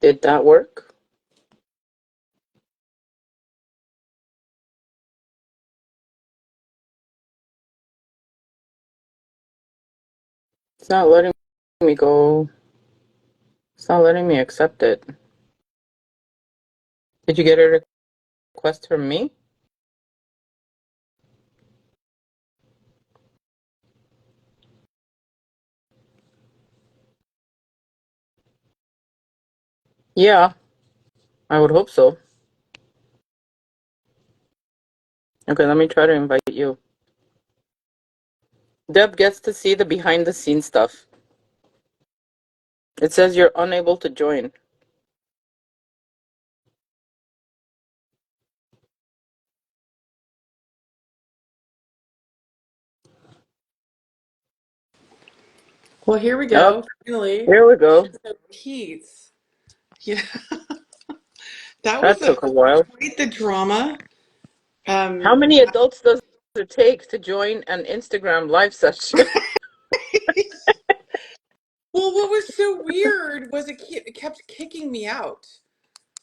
Did that work? It's not letting me go. It's not letting me accept it. Did you get a request from me? Yeah, I would hope so. Okay, let me try to invite you. Deb gets to see the behind the scenes stuff. It says you're unable to join. Well, here we Oh, go. Finally, here we go. so Keats. Yeah, that was That took a while. quite the drama. How Um, many adults does it take to join an Instagram live session? well, what was so weird was it kept kicking me out.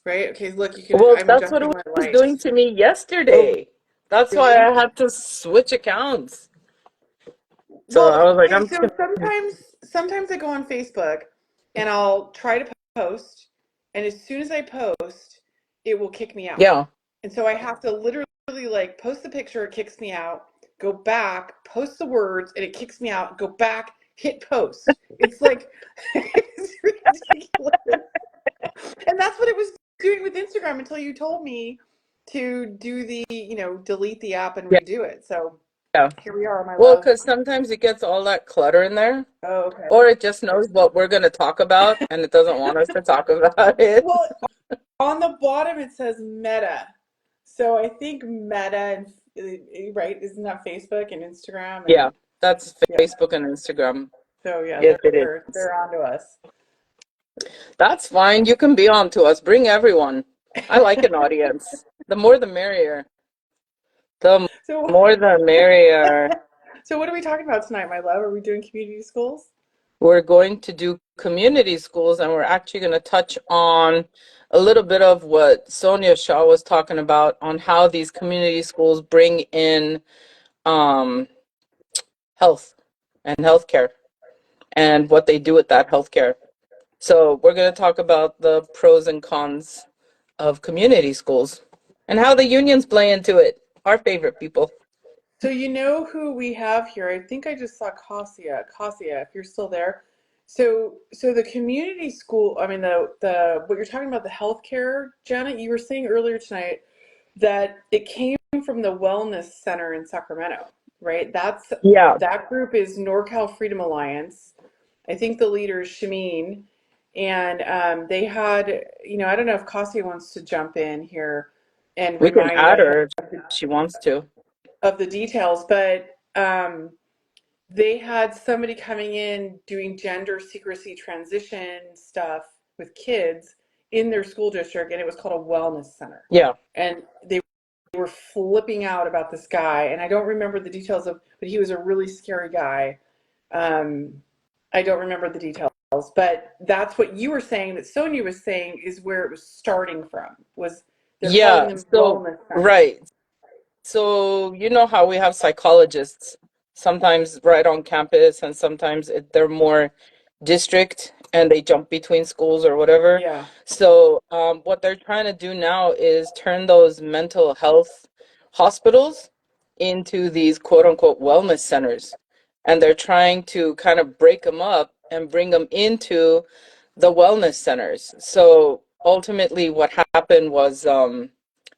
Right? Okay, look, you can. Well, I'm that's what adjusting it my was doing lights. to me Oh, yesterday. That's why really? I had to switch accounts. So Well, I was like, okay. I'm So sometimes I go on Facebook and I'll try to post, and as soon as I post, it will kick me out. yeah. And so I have to literally like post the picture, it kicks me out, go back, post the words, and it kicks me out, go back, hit post. It's like it's ridiculous. And that's what it was doing with Instagram until you told me to do delete the app and Yeah. redo it. So Yeah. here we are, my Well, love. because sometimes it gets all that clutter in there, Oh, okay. or it just knows what we're going to talk about and it doesn't want us to talk about it. Well, on the bottom it says Meta. So I think Meta and right, isn't that Facebook and Instagram Yeah, and that's yeah. Facebook and Instagram. So yeah, Yes, it is. they're onto us. That's fine. You can be on to us. Bring everyone. I like an audience. The more the merrier. The So more the merrier. so what are we talking about tonight, my love? Are we doing community schools? We're going to do community schools, and we're actually going to touch on a little bit of what Sonia Shaw was talking about on how these community schools bring in um, health and healthcare and what they do with that healthcare. So we're going to talk about the pros and cons of community schools and how the unions play into it. Our favorite people. So you know who we have here? I think I just saw Cassia. Cassia, if you're still there. So the community school, I mean the what you're talking about, the healthcare, Janet, you were saying earlier tonight that it came from the Wellness Center in Sacramento, right? Yeah, That group is NorCal Freedom Alliance. I think the leader is Shameen, and they had, I don't know if Cassia wants to jump in here and we can remind add us her if she wants to. of the details, but they had somebody coming in doing gender secrecy transition stuff with kids in their school district, and it was called a wellness center. Yeah. And they were flipping out about this guy, and I don't remember the details of, but he was a really scary guy. Um, I don't remember the details, but that's what you were saying. That Sonia was saying is where it was starting from. Was they're calling Yeah. them So, wellness centers. right. So, you know how we have psychologists sometimes right on campus, and sometimes they're more district and they jump between schools or whatever. Yeah. So, what they're trying to do now is turn those mental health hospitals into these quote unquote wellness centers. And they're trying to kind of break them up and bring them into the wellness centers. So, ultimately, what happened was,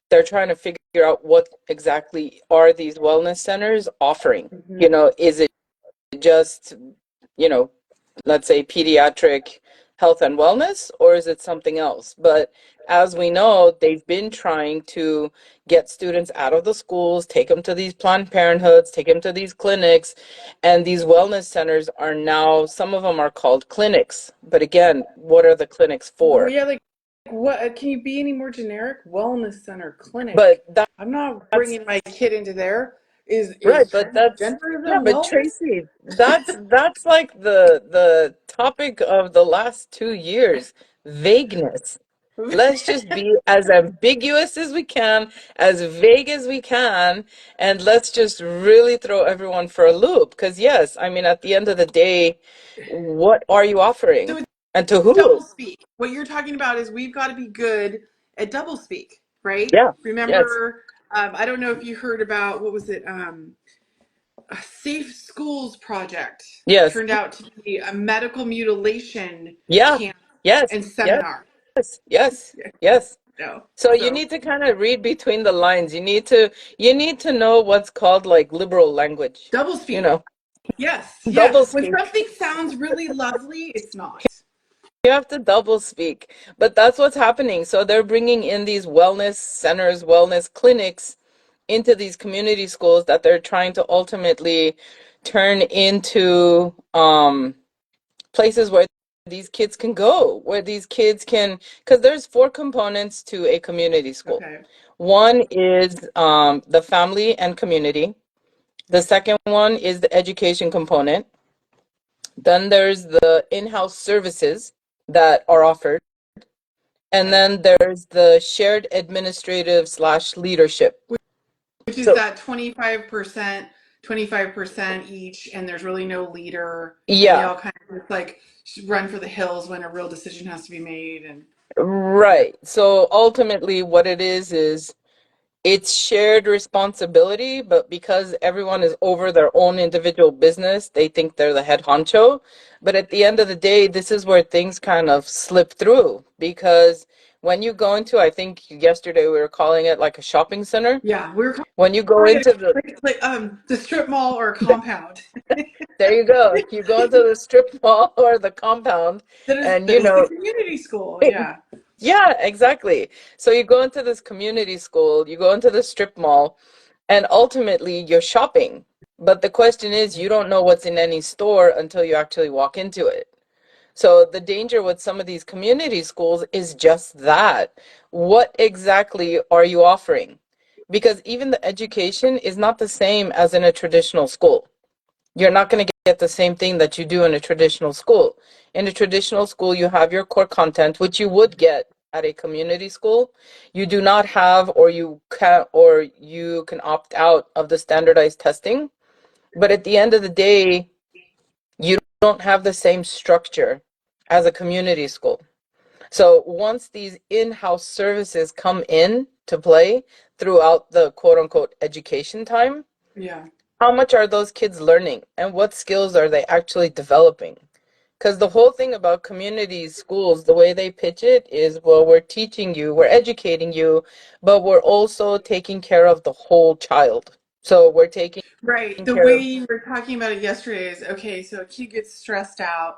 they're trying to figure out what exactly are these wellness centers offering. Hmm. Is it just, you know, let's say pediatric health and wellness, or is it something else? But as we know, they've been trying to get students out of the schools, take them to these Planned Parenthoods, take them to these clinics, and these wellness centers are now, some of them are called clinics. But again, what are the clinics Well, for? yeah, like what can you be any more generic? Wellness center, But clinic. I'm not that's bringing my kid into there. right, Is but that's yeah, transgenderism but wellness? Tracy, that's like the topic of the last 2 years. vagueness. Let's just be as ambiguous as we can, as vague as we can, and let's just really throw everyone for a loop. Because, yes, I mean, at the end of the day, what are you offering? So And to it's double who? speak. What you're talking about is we've got to be good at double speak, right? Yeah. Yes. Remember, I don't know if you heard about what was it? A Safe Schools project Yes. turned out to be a medical mutilation Yeah. camp Yes. and Yes. seminar. Yes. Yes. No, So you so need to kind of read between the lines. You need to know what's called like liberal language. double You speak. know, Yes, double yes. When speak. something sounds really lovely, it's not. You have to double speak. But that's what's happening. So they're bringing in these wellness centers, wellness clinics into these community schools that they're trying to ultimately turn into places where these kids can go, where these kids can, because there's four components to a community school. Okay. One is the family and community. The second one is the education component. Then there's the in-house services that are offered. And Okay. then there's the shared administrative slash leadership. Which is So that 25% each, and there's really no leader, and they yeah, all kind of just like run for the hills when a real decision has to be made. And yeah, right. So ultimately what it is it's shared responsibility, but because everyone is over their own individual business, they think they're the head honcho. But at the end of the day, this is where things kind of slip through because when you go into, I think yesterday we were calling it like a shopping center. yeah, we're When you go calling it into the, like the strip mall or a compound there you go. You go into the strip mall or the compound, and that is the community school. Yeah, yeah, exactly. So you go into this community school, you go into the strip mall, and ultimately you're shopping. But the question is, you don't know what's in any store until you actually walk into it. So the danger with some of these community schools is just that. What exactly are you offering? Because even the education is not the same as in a traditional school. You're not going to get the same thing that you do in a traditional school. In a traditional school, you have your core content, which you would get at a community school. You do not have, or you can opt out of the standardized testing. But at the end of the day, you don't have the same structure as a community school. So once these in-house services come in to play throughout the quote unquote education time, yeah, how much are those kids learning and what skills are they actually developing? Because the whole thing about community schools, the way they pitch it is, well, we're teaching you, we're educating you, but we're also taking care of the whole child. So we're taking right. The care way of, you were talking about it yesterday is okay. So a kid gets stressed out.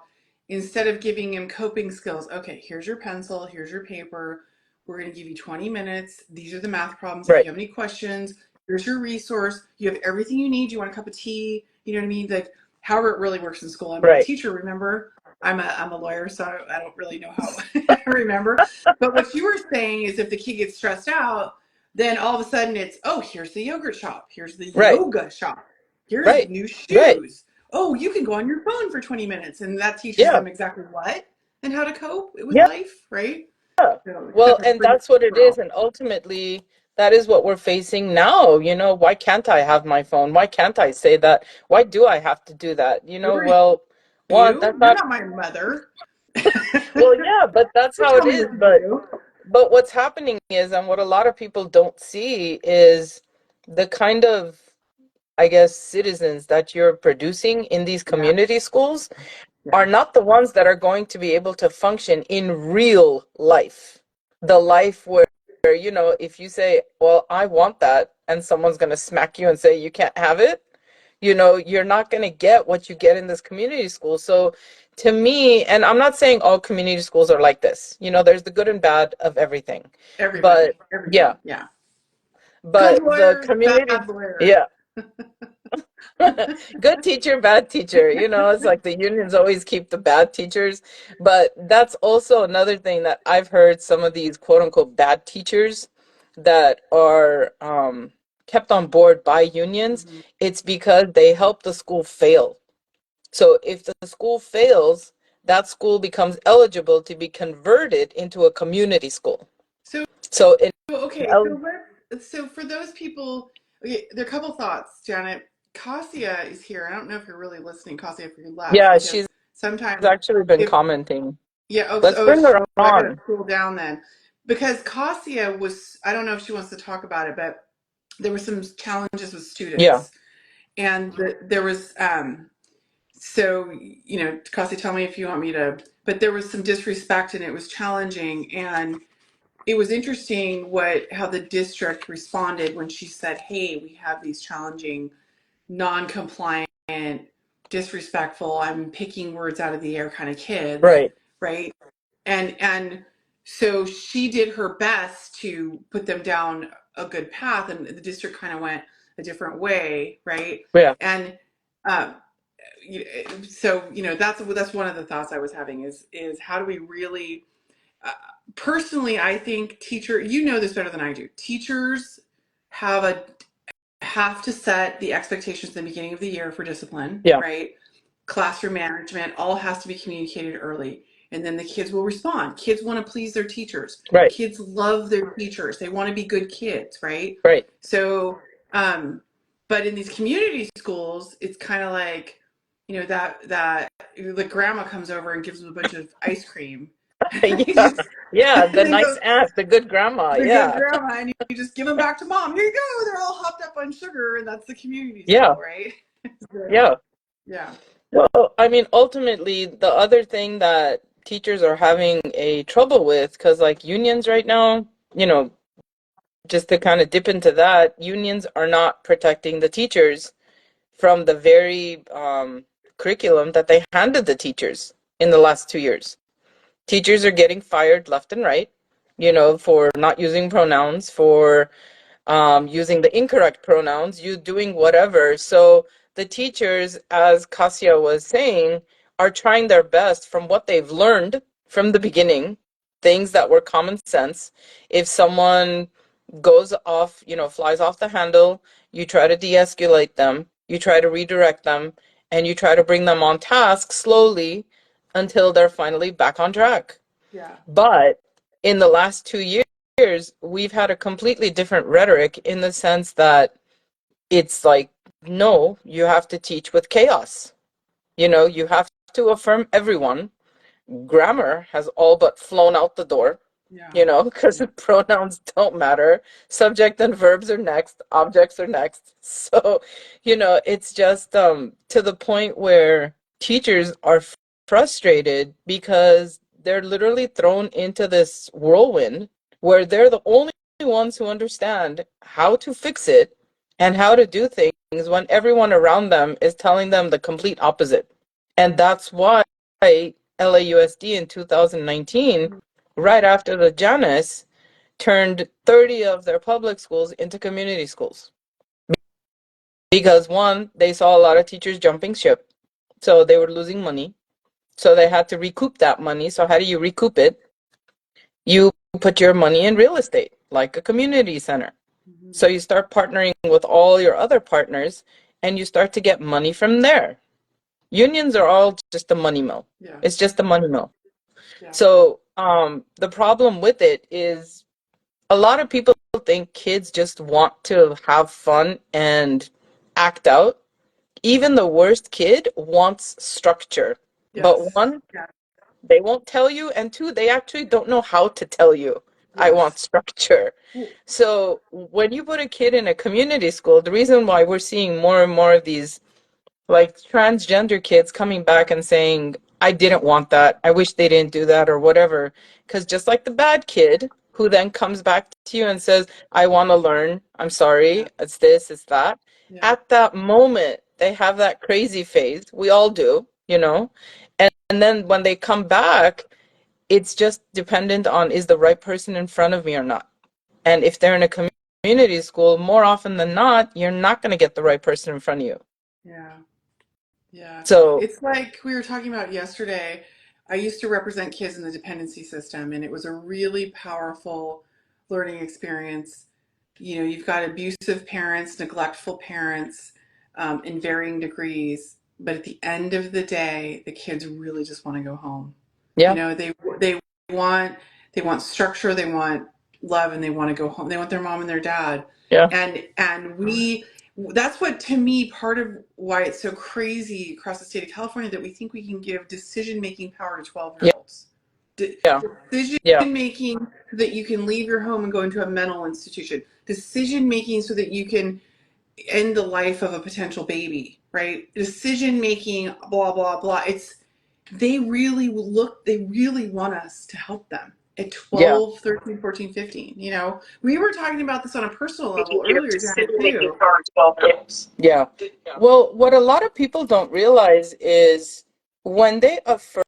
Instead of giving him coping skills, okay, here's your pencil, here's your paper. We're going to give you 20 minutes. These are the math problems. If right, you have any questions, here's your resource. You have everything you need. You want a cup of tea? You know what I mean? Like, however it really works in school. I'm not a right. teacher, remember? I'm a lawyer, so I don't really know how I remember. But what you were saying is if the kid gets stressed out, then all of a sudden it's, oh, here's the yogurt shop. Here's the Right, yoga shop. Here's right, new right. shoes. Oh, you can go on your phone for 20 minutes. And that teaches Yeah, them exactly what and how to cope with yeah. life, right? So, Well, except for and free that's what it for all. is. And ultimately, that is what we're facing now. Why can't I have my phone? Why can't I say that? Why do I have to do that? Who are Well, one, you? that's You're not, not my mother. well, yeah, but that's Don't how tell it me is. what to But do. what's happening is, and what a lot of people don't see is the kind of, I guess, citizens that you're producing in these Yeah, community schools are yeah. not the ones that are going to be able to function in real life. The life where, if you say, well, I want that, and someone's going to smack you and say, you can't have it, you're not going to get what you get in this community school. So to me, and I'm not saying all community schools are like this, there's the good and bad of everything. But Everybody, yeah, everything. Yeah. Good but the lawyer, community, bad lawyer. yeah. Good teacher, bad teacher. It's like the unions always keep the bad teachers. But that's also another thing that I've heard some of these quote unquote bad teachers that are kept on board by unions. It's because they help the school fail. So if the school fails, that school becomes eligible to be converted into a community school. So, So in okay, el- so for those people, okay, there are a couple thoughts, Janet. Kasia is here. I don't know if you're really listening, Kasia, if you left, yeah, because she's sometimes actually been if commenting. yeah, Let's bring her I gotta on. cool down then, because Kasia was, I don't know if she wants to talk about it, but there were some challenges with Yeah, students, and there was so Kasia, tell me if you want me to, but there was some disrespect and it was challenging, and it was interesting how the district responded when she said, "Hey, we have these challenging, non-compliant, disrespectful, I'm picking words out of the air kind of kids," right. right? And so she did her best to put them down a good path, and the district kind of went a different way, right? Yeah. And um, so that's one of the thoughts I was having is how do we really uh, personally, I think you know this better than I do. Teachers have to set the expectations in the beginning of the year for discipline, Yeah. right? Classroom management, all has to be communicated early. And then the kids will respond. Kids want to please their teachers. Right. Kids love their teachers. They want to be good kids, right? Right. So, but in these community schools, it's kind of like, that the grandma comes over and gives them a bunch of ice cream. Yeah. Yeah. And The then nice goes, aunt, the good grandma. the good Yeah. grandma, and you just give them back to mom. Here you go. They're all hopped up on sugar, and that's the community Yeah. school, right? Yeah. Yeah. Well, I mean, ultimately, the other thing that teachers are having a trouble with, because like unions right now, just to kind of dip into that, unions are not protecting the teachers from the very curriculum that they handed the teachers in the last 2 years. Teachers are getting fired left and right, for not using pronouns, for using the incorrect pronouns, you doing whatever. So the teachers, as Kasia was saying, are trying their best from what they've learned from the beginning, things that were common sense. If someone goes off, flies off the handle, you try to de-escalate them, you try to redirect them, and you try to bring them on task slowly until they're finally back on track. Yeah. But in the last 2 years, we've had a completely different rhetoric in the sense that it's like, no, you have to teach with chaos. You have to affirm everyone. Grammar has all but flown out the door, Yeah. because pronouns don't matter. Subject and verbs are next, objects are next. So, it's just to the point where teachers are frustrated because they're literally thrown into this whirlwind where they're the only ones who understand how to fix it and how to do things when everyone around them is telling them the complete opposite. And that's why LAUSD in 2019, right after the Janus, turned 30 of their public schools into community schools. Because one, they saw a lot of teachers jumping ship, so they were losing money. So they had to recoup that money. So how do you recoup it? You put your money in real estate, like a community center. Mm-hmm. So you start partnering with all your other partners and you start to get money from there. Unions are all just a money mill. Yeah. It's just a money mill. Yeah. So the problem with it is a lot of people think kids just want to have fun and act out. Even the worst kid wants structure. Yes. But one, Yeah. they won't tell you, and two, they actually don't know how to tell you, I want Yes. structure. So when you put a kid in a community school, the reason why we're seeing more and more of these like transgender kids coming back and saying, I didn't want that, I wish they didn't do that or whatever, because just like the bad kid who then comes back to you and says, I want to learn, I'm sorry, Yeah. it's this, it's that, Yeah. at that moment they have that crazy phase, we all do, and then when they come back, it's just dependent on, is the right person in front of me or not? And if they're in a community school, more often than not, you're not going to get the right person in front of you. Yeah. Yeah. So It's like we were talking about yesterday. I used to represent kids in the dependency system, and it was a really powerful learning experience. You've got abusive parents, neglectful parents, in varying degrees, but at the end of the day, the kids really just want to go home. You Yeah. know, want they want structure, they want love, and they want to go home. They want their mom and their dad. Yeah. And we that's what, to me, part of why it's so crazy across the state of California, that we think we can give decision making power to 12-year-olds. Yeah. Decision Yeah. making so that you can leave your home and go into a mental institution. Decision making so that you can end the life of a potential baby, right? Decision making, blah, blah, blah. They really want us to help them at Yeah. 12, 13, 14, 15. You know, we were talking about this on a personal level earlier, Janet, too. Yeah. Well, what a lot of people don't realize is when they affirm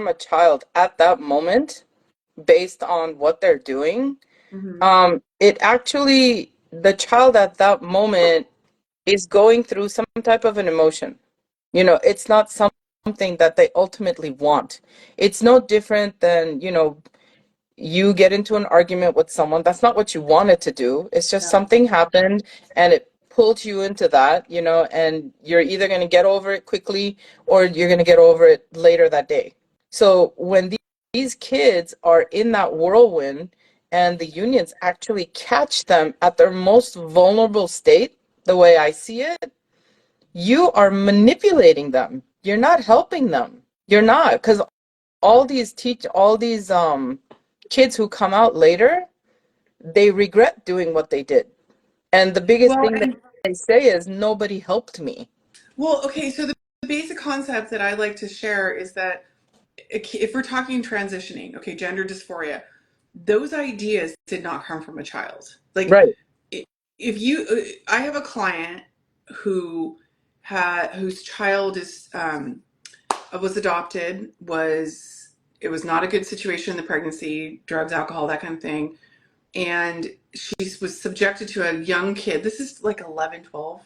a child at that moment based on what they're doing, Mm-hmm. it actually, the child at that moment is going through some type of an emotion. You know, it's not something that they ultimately want. It's no different than, you get into an argument with someone. That's not what you wanted to do. It's just Yeah. something happened and it pulled you into that, and you're either going to get over it quickly or you're going to get over it later that day. So when these kids are in that whirlwind and the unions actually catch them at their most vulnerable state, the way I see it, you are manipulating them. You're not helping them. You're not, because all these kids who come out later, they regret doing what they did. And the biggest Well, thing that and they say is nobody helped me. okay, so the basic concept that I like to share is that if we're talking transitioning, okay, gender dysphoria, those ideas did not come from a child. Like, Right. if I have a client who whose child was adopted, it was not a good situation in the pregnancy, drugs, alcohol, that kind of thing. And she was subjected to a young kid. This is like 11, 12,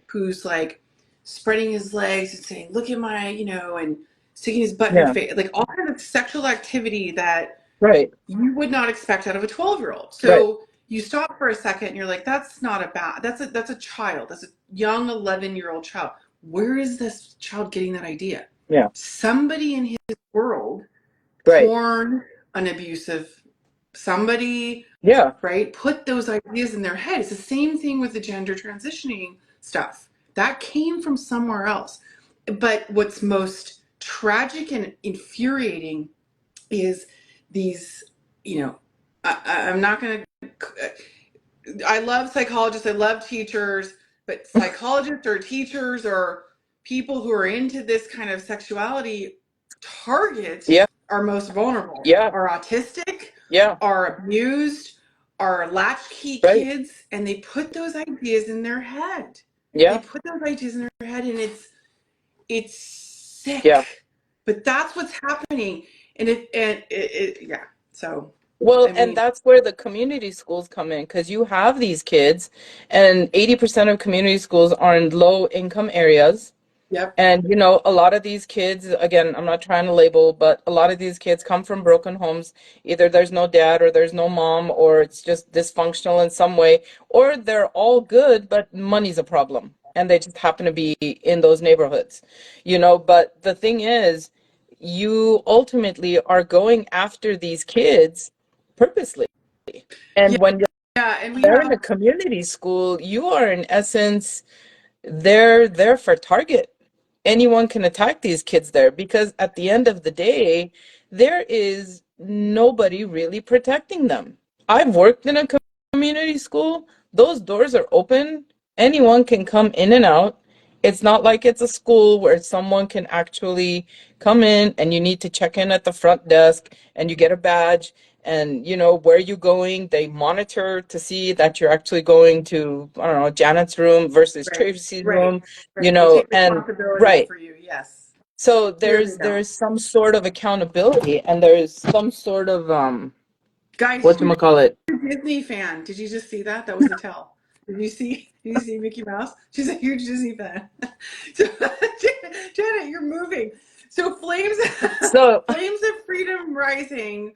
who's like spreading his legs and saying, look at my, and sticking his butt in her Yeah. face, like all kind of sexual activity that Right. you would not expect out of a 12-year-old. Right. So you stop for a second and you're like, that's not that's a child. That's a young 11-year-old child. Where is this child getting that idea? Yeah. Somebody in his world, Right. porn, an abusive somebody, Yeah. right, put those ideas in their head. It's the same thing with the gender transitioning stuff. That came from somewhere else. But what's most tragic and infuriating is these, I'm not going to, I love psychologists, I love teachers, but psychologists or teachers or people who are into this kind of sexuality target Yeah. our most vulnerable, Yeah. are autistic, Yeah. are abused, are latchkey Right. kids, and they put those ideas in their head. They Yeah. put those ideas in their head, and it's Yeah. sick. But that's what's happening, and yeah. So, Well, I and mean, that's where the community schools come in because you have these kids, and 80% of community schools are in low income areas. yep, And, a lot of these kids, again, I'm not trying to label, but a lot of these kids come from broken homes. Either there's no dad or there's no mom, or it's just dysfunctional in some way, or they're all good, but money's a problem. And they just happen to be in those neighborhoods, But the thing is, you ultimately are going after these kids purposely. yeah, And when yeah, and we they're in a have, community school, you are in essence, they're there for target. Anyone can attack these kids there because at the end of the day, there is nobody really protecting them. I've worked in a community school. Those doors are open. Anyone can come in and out. It's not like it's a school where someone can actually come in and you need to check in at the front desk and you get a badge and where you going, they monitor to see that you're actually going to, I don't know, Janet's room versus right, Tracy's right, room, right. They take and responsibility right. for you. Yes. So Here they there's go. some sort of accountability and there's some sort of Guys, she's whatchamacallit. a Disney fan. Did you just see that? That was a tell. Did you see Mickey Mouse? She's a huge Disney fan. So, Janet, you're moving. So So Flames of Freedom Rising.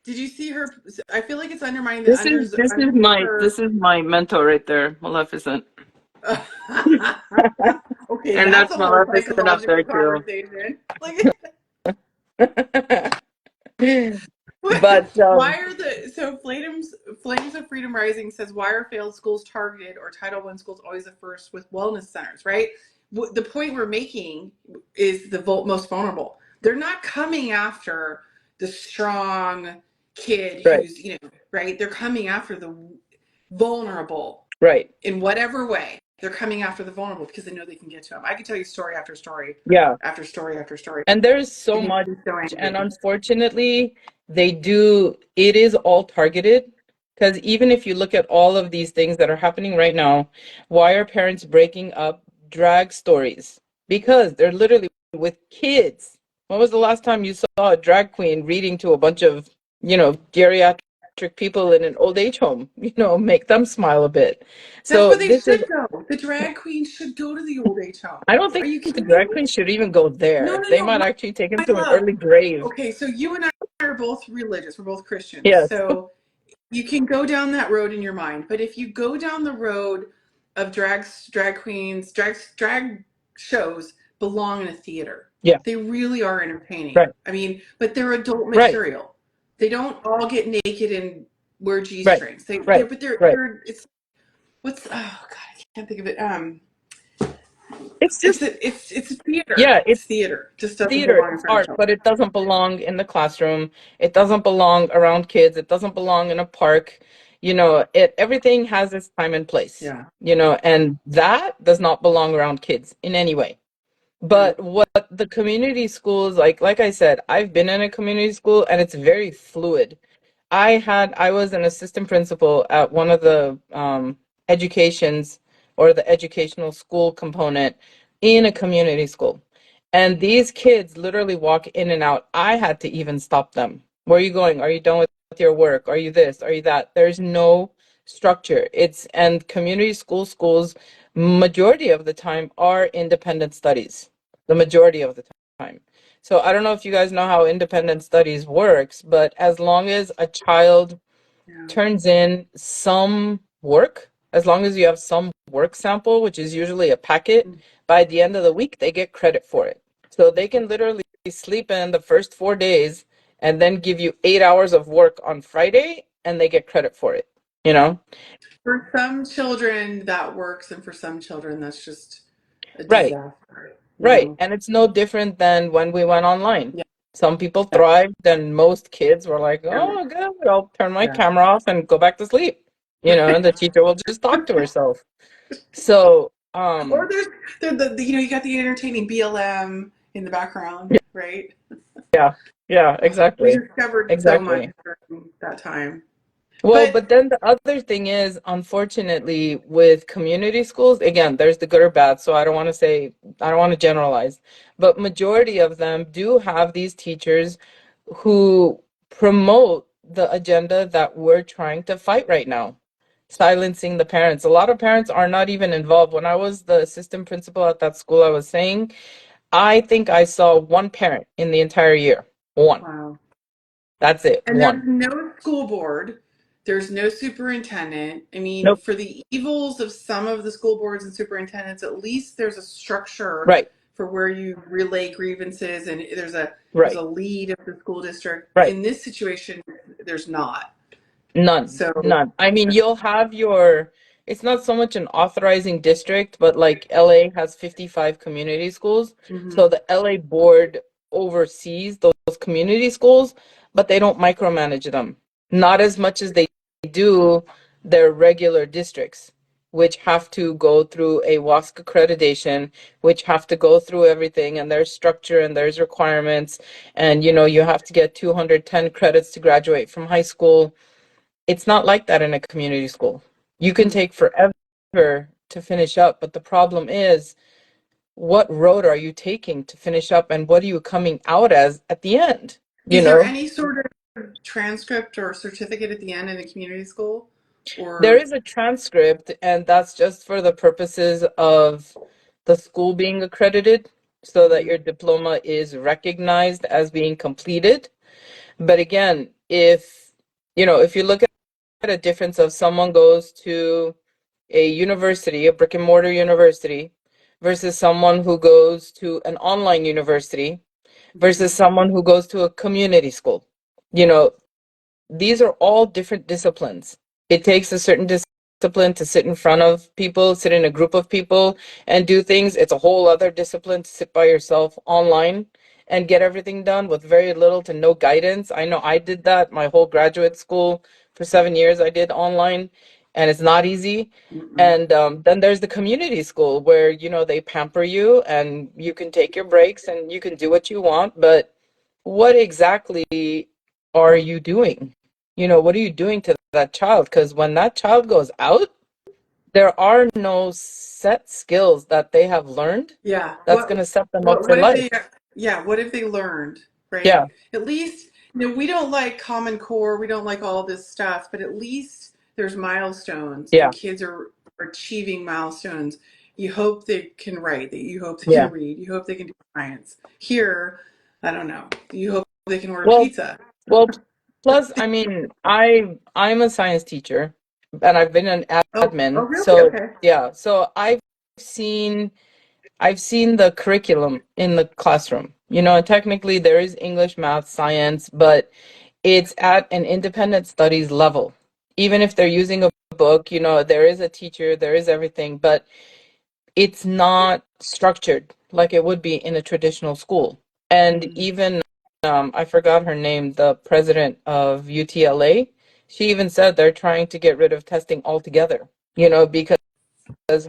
Did you see her? I feel like it's undermining the this is unders this is underneath my her. this is my mentor right there, Maleficent. Okay, And that's that's a whole Maleficent up psychological there too. conversation. Like, But why are Flames of Freedom Rising says why are failed schools targeted or Title I schools always the first with wellness centers, right? The point we're making is the most vulnerable. They're not coming after the strong kid right, who's, right? They're coming after the vulnerable right. in whatever way. They're coming after the vulnerable because they know they can get to them. I can tell you story after story Yeah. after story after story. And there's It so makes much, me so and angry. unfortunately, it is all targeted. Because even if you look at all of these things that are happening right now, why are parents breaking up drag stories? Because they're literally with kids. When was the last time you saw a drag queen reading to a bunch of, geriatric people in an old age home, make them smile a bit? That's So where they this is, should go. The drag queens should go to the old age home. I don't Are think you the kidding drag me? queen should even go No, there. no, They no. might actually take him My to an love. early grave. Okay, so you and I are both religious. We're both Christians. Yes. So you can go down that road in your mind. But if you go down the road of drag queens, drag shows belong in a theater. Yeah. They really are entertaining. Right. I mean, but they're adult Right. material. They don't all get naked and wear G Right. strings. Right. But Right. it's what's oh god, I can't think of it. It's just, It's theater. yeah, It's it's theater. Just doesn't theater, belong in it's front of art, children. but it doesn't belong in the classroom. It doesn't belong around kids. It doesn't belong in a park. Everything has its time and place, Yeah. and that does not belong around kids in any way. No. But what the community schools, like I said, I've been in a community school and it's very fluid. I was an assistant principal at one of the educations or the educational school component in a community school. And these kids literally walk in and out. I had to even stop them. Where are you going? Are you done with your work? Are you this? Are you that? There's no structure. And community schools, majority of the time are independent studies. The majority of the time. So I don't know if you guys know how independent studies works, but as long as a child Yeah. turns in some work, as long as you have some work sample, which is usually a packet, by the end of the week, they get credit for it. So they can literally sleep in the first 4 days and then give you 8 hours of work on Friday and they get credit for it, you know? For some children that works, and for some children that's just a Right. disaster. Right. And it's no different than when we went online. Yeah. Some people thrived, and most kids were like, Yeah. oh, good, I'll turn my Yeah. camera off and go back to sleep. And the teacher will just talk to herself. So, Or there's you got the entertaining BLM in the background, right? yeah, yeah, We exactly. discovered so much Exactly. during that time. Well, But but then the other thing is, unfortunately, with community schools, again, there's the good or bad. So I don't want to generalize, but majority of them do have these teachers who promote the agenda that we're trying to fight right now, silencing the parents. A lot of parents are not even involved. When I was the assistant principal at that school, I was saying, I think I saw one parent in the entire year. One. wow. That's it. And there's One. no school board. There's no superintendent. I mean, Nope. for the evils of some of the school boards and superintendents, at least there's a structure Right. for where you relay grievances and there's a Right. lead of the school district. Right. In this situation, there's not. None, So, none. I mean, it's not so much an authorizing district, but like LA has 55 community schools. mhm. So the LA board oversees those community schools, but they don't micromanage them. Not as much as they do their regular districts, which have to go through a WASC accreditation, which have to go through everything, and there's structure and there's requirements. And you have to get 210 credits to graduate from high school. It's not like that in a community school. You can Mm. take forever to finish up, but the problem is, what road are you taking to finish up and what are you coming out as at the end? You Is there know, any sort of transcript or certificate at the end in a community school? there Or is a transcript, and that's just for the purposes of the school being accredited so that mhm. your diploma is recognized as being completed. But again, if you look at a difference of someone goes to a university, a brick and mortar university, versus someone who goes to an online university versus Mhm. someone who goes to a community school. You know, these are all different disciplines. It takes a certain discipline to sit in front of people, sit in a group of people and do things. It's a whole other discipline to sit by yourself online and get everything done with very little to no guidance. I know I did that my whole graduate school for 7 years. I did online, and it's not easy. Mm-mm. And then there's the community school where, they pamper you and you can take your breaks and you can do what you want. But what exactly are you doing? What are you doing to that child? Because when that child goes out, there are no set skills that they have learned Yeah. that's going to set them up for What if life. they yeah, what if they learned, Yeah, right? At least, we don't like Common Core, we don't like all this stuff, but at least there's milestones yeah, and kids are achieving milestones. You hope they can write, that you hope they yeah. can read, you hope they can do science. Here, I don't know. You hope they can order Well, pizza. well, plus, I mean, I'm a science teacher and I've been an Oh, admin. really? So, Okay. yeah, so seen I've seen the curriculum in the classroom. And technically there is English, math, science, but it's at an independent studies level. Even if they're using a book, there is a teacher, there is everything, but it's not structured like it would be in a traditional school. And Mm. even, I forgot her name, the president of UTLA, she even said they're trying to get rid of testing altogether, because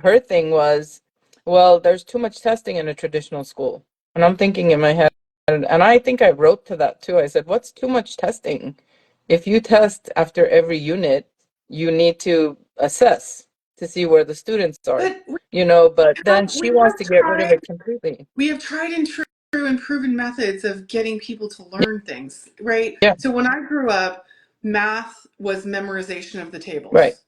her thing was, well, there's too much testing in a traditional school. And I'm thinking in my head, and I think I wrote to that too. I said, what's too much testing? If you test after every unit, you need to assess to see where the students are, But but then we she wants have to get rid of tried it completely. we have tried and true and proven methods of getting people to Yeah, learn things, right? yeah, So when I grew up, math was memorization of the right, tables,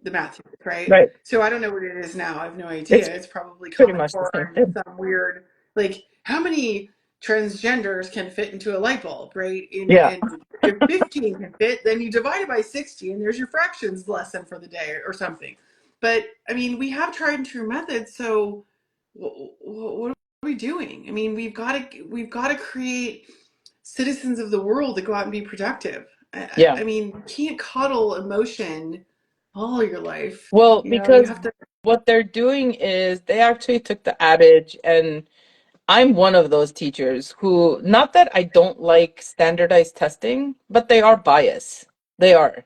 the math tables, right? right. So I don't know what it is now. I have no It's idea. It's probably pretty Common much the same Core and thing. some weird, like, how many transgenders can fit into a light bulb, right? Yeah, And if 15 can fit, then you divide it by 60 and there's your fractions lesson for the day or something. But I mean, we have tried and true methods, so what are we doing? I mean, we've got to create citizens of the world that go out and be productive. yeah. I mean, you can't coddle emotion all your life. Well, You because have to. what they're doing is they actually took the adage, and I'm one of those teachers who, not that I don't like standardized testing, but they are biased. They are.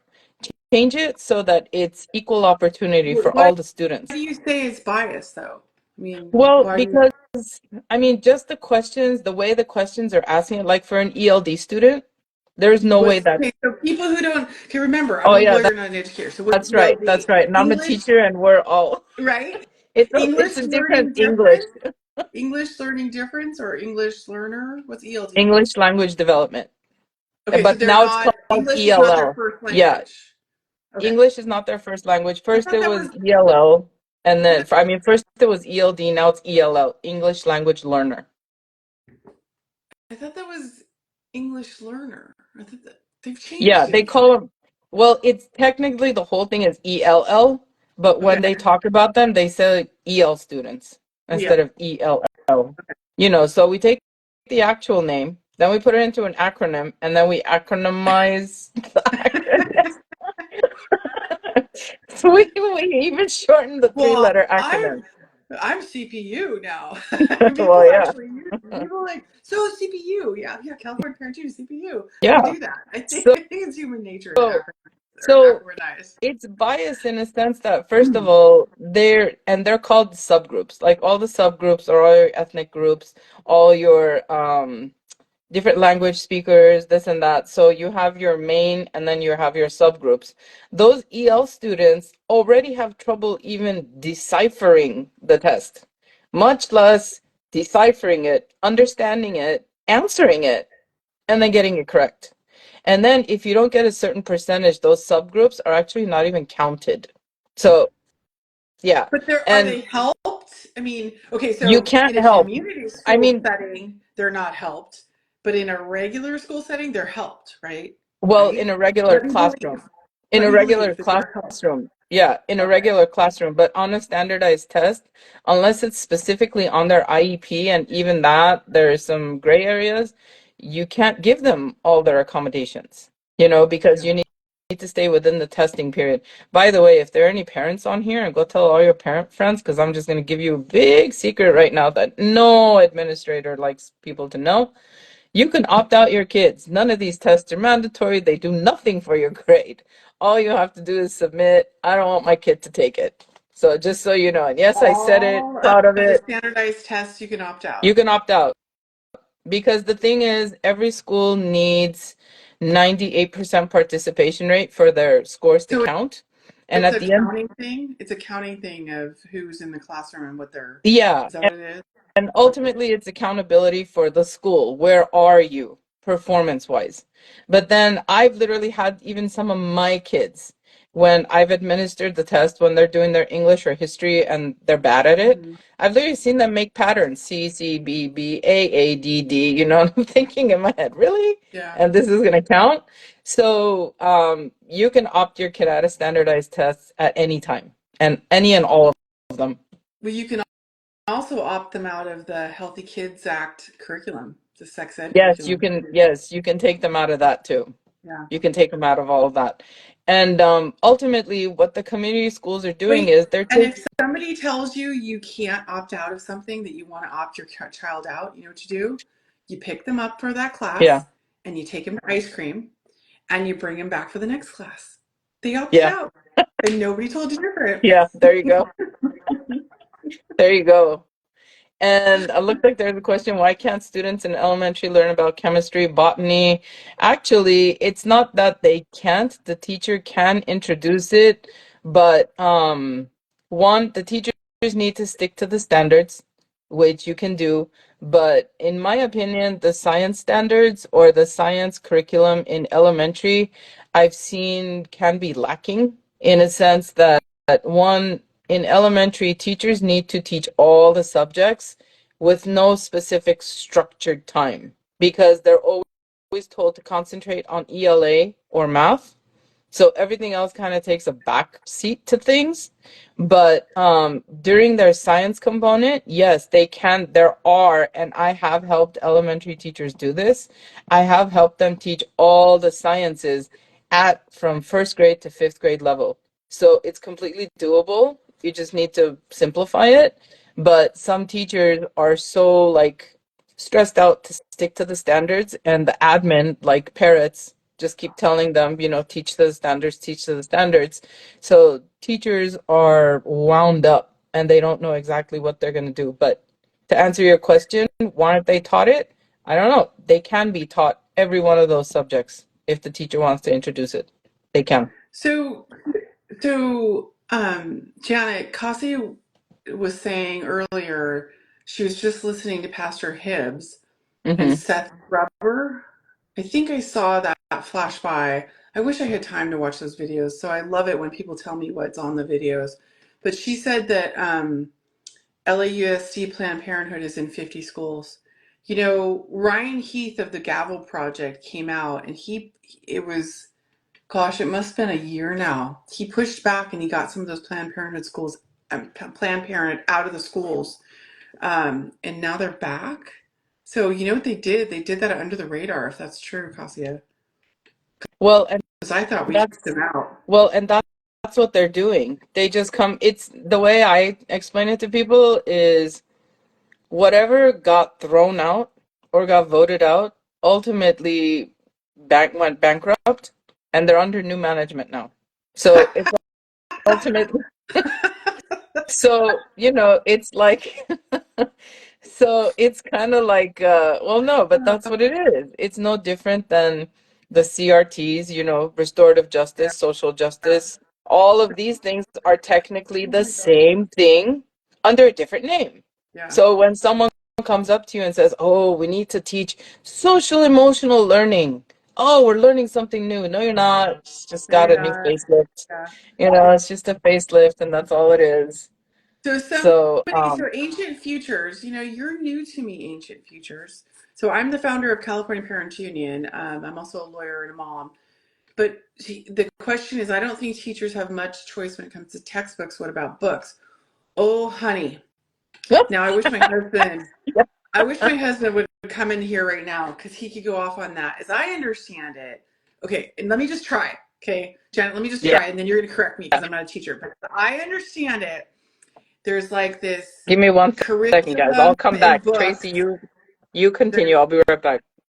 Change it so that it's equal opportunity for Why all the do students. you say it's biased, though? I mean, Well, why do you? because I mean, just the questions, the way the questions are asking it, like for an ELD student, there's no way What's that, okay? So people who don't. Okay, remember, I'm oh a yeah, lawyer, not an educator. So what's that's right. ELD? That's right. And I'm a English, teacher and we're all, right? it's English a different learning English, difference. English learning difference or English learner? What's ELD? English language development. Okay, so But they're now it's not, called English is not their ELL. first Yeah, language. Okay. English is not their first language. I First thought it that was was, ELL, and I then thought, I mean first it was ELD, now it's ELL, English language learner. I thought that was English learner. I thought that they've Yeah, changed they it. call them, well, it's technically the whole thing is ELL, but when they Okay. talk about them, they say EL students Yeah. instead of ELL. So we take the actual name, then we put it into an acronym, and then we acronymize the acronym. So we even shortened the Well, three-letter I'm acronym. I'm CPU now. Well, People yeah. actually use people like so CPU. Yeah, yeah. California Parent Teacher CPU. We Yeah. do that. I think So, I think it's human nature to acronymize or so acronymize. it's biased in a sense that first of all, they're called subgroups. Like all the subgroups are all your ethnic groups, all your different language speakers, this and that. So you have your main and then you have your subgroups. Those EL students already have trouble even deciphering the test, much less deciphering it, understanding it, answering it, and then getting it correct. And then if you don't get a certain percentage, those subgroups are actually not even counted. So, yeah. But are And they helped? I mean, okay, you so can't in a help. community I school mean, setting, they're not helped, but in a regular school setting, they're helped, right? well, in Right? a regular Let me believe. classroom, in Let a me regular believe that they're helped. classroom, Yeah, in a Okay. regular classroom, but on a standardized test, unless it's specifically on their IEP, and even that, there's some gray areas, you can't give them all their accommodations, because Yeah. you need to stay within the testing period. By the way, if there are any parents on here, and go tell all your parent friends, because I'm just going to give you a big secret right now that no administrator likes people to know. You can opt out your kids. None of these tests are mandatory. They do nothing for your grade. All you have to do is submit, I don't want my kid to take it. So just so you know, and yes, I said it, All proud of of the it. standardized tests you can opt You out. can opt out because the thing is, every school needs 98% participation rate for their scores to So count. And it's at a the end, counting thing. It's a counting thing of who's in the classroom and what they're. yeah. Is that what it is? And ultimately, it's accountability for the school. Where are you performance wise? But then I've literally had even some of my kids, when I've administered the test, when they're doing their English or history and they're bad at it, Hmm. I've literally seen them make patterns C, C, B, B, A, D, D, and I'm thinking in my head, really? Yeah. And this is going to count? So you can opt your kid out of standardized tests at any time, and any and all of them. Well, you can also opt them out of the Healthy Kids Act curriculum, the sex ed Yes, you curriculum. can. Yes, you can take them out of that too. Yeah. You can take them out of all of that. And ultimately, what the community schools are doing Wait, is they're and taking, if somebody tells you you can't opt out of something that you want to opt your child out, you know what you do? You pick them up for that yeah, class and you take them to ice cream and you bring them back for the next class. They opted yeah, out and nobody told you different. yeah. There you go. There you go. And it looks like there's a question, why can't students in elementary learn about chemistry, botany? Actually, it's not that they can't. The teacher can introduce it, but one, the teachers need to stick to the standards, which you can do. But in my opinion, the science standards or the science curriculum in elementary, I've seen can be lacking in a sense that one, in elementary, teachers need to teach all the subjects with no specific structured time because they're always told to concentrate on ELA or math. So everything else kind of takes a back seat to things. But during their science component, yes, they can. There are, and I have helped elementary teachers do this. I have helped them teach all the sciences at from first grade to fifth grade level. So it's completely doable. You just need to simplify it. But some teachers are so like stressed out to stick to the standards, and the admin, like parrots, just keep telling them, teach to the standards, teach to the standards. So teachers are wound up and they don't know exactly what they're going to do. But to answer your question, why aren't they taught it? I don't know. They can be taught every one of those subjects if the teacher wants to introduce it. They can. So, Janet, Cassie was saying earlier she was just listening to Pastor Hibbs and Hmm. Seth Rubber. I think I saw that flash by. I wish I had time to watch those videos. So I love it when people tell me what's on the videos. But she said that LAUSD Planned Parenthood is in 50 schools. You know, Ryan Heath of the Gavel Project came out and it was, gosh, it must have been a year now. He pushed back and he got some of those Planned Parenthood schools, Planned Parenthood out of the schools. And now they're back. So you know what they did? They did that under the radar, if that's true, Cassia. Well, and Because I thought we kicked that's them out. well, and that's what they're doing. They just come. It's the way I explain it to people is whatever got thrown out or got voted out ultimately went bankrupt, and they're under new management now. So it's ultimately, so it's like, so it's kind of like, well, no, but that's what it is. It's no different than the CRTs, restorative justice, social justice. All of these things are technically the same thing under a different name. Yeah, So when someone comes up to you and says, "Oh, we need to teach social emotional learning." Oh, we're learning something new. No, you're not. It's just no, got you're a new not. facelift. Yeah. It's just a facelift, and that's all it is. So So, so Ancient Futures, you know, you're new to me, Ancient Futures. So I'm the founder of California Parents Union. I'm also a lawyer and a mom. But the question is, I don't think teachers have much choice when it comes to textbooks. What about books? Oh, honey. Now I wish my husband would come in here right now because he could go off on that. As I understand it, okay, and let me just try. Okay, Janet, let me just Yeah. try, and then you're going to correct me because I'm not a teacher. But I understand it. There's like this Give me 1 second, guys. curriculum I'll come in back. books. Tracy, you continue. There's I'll be right back.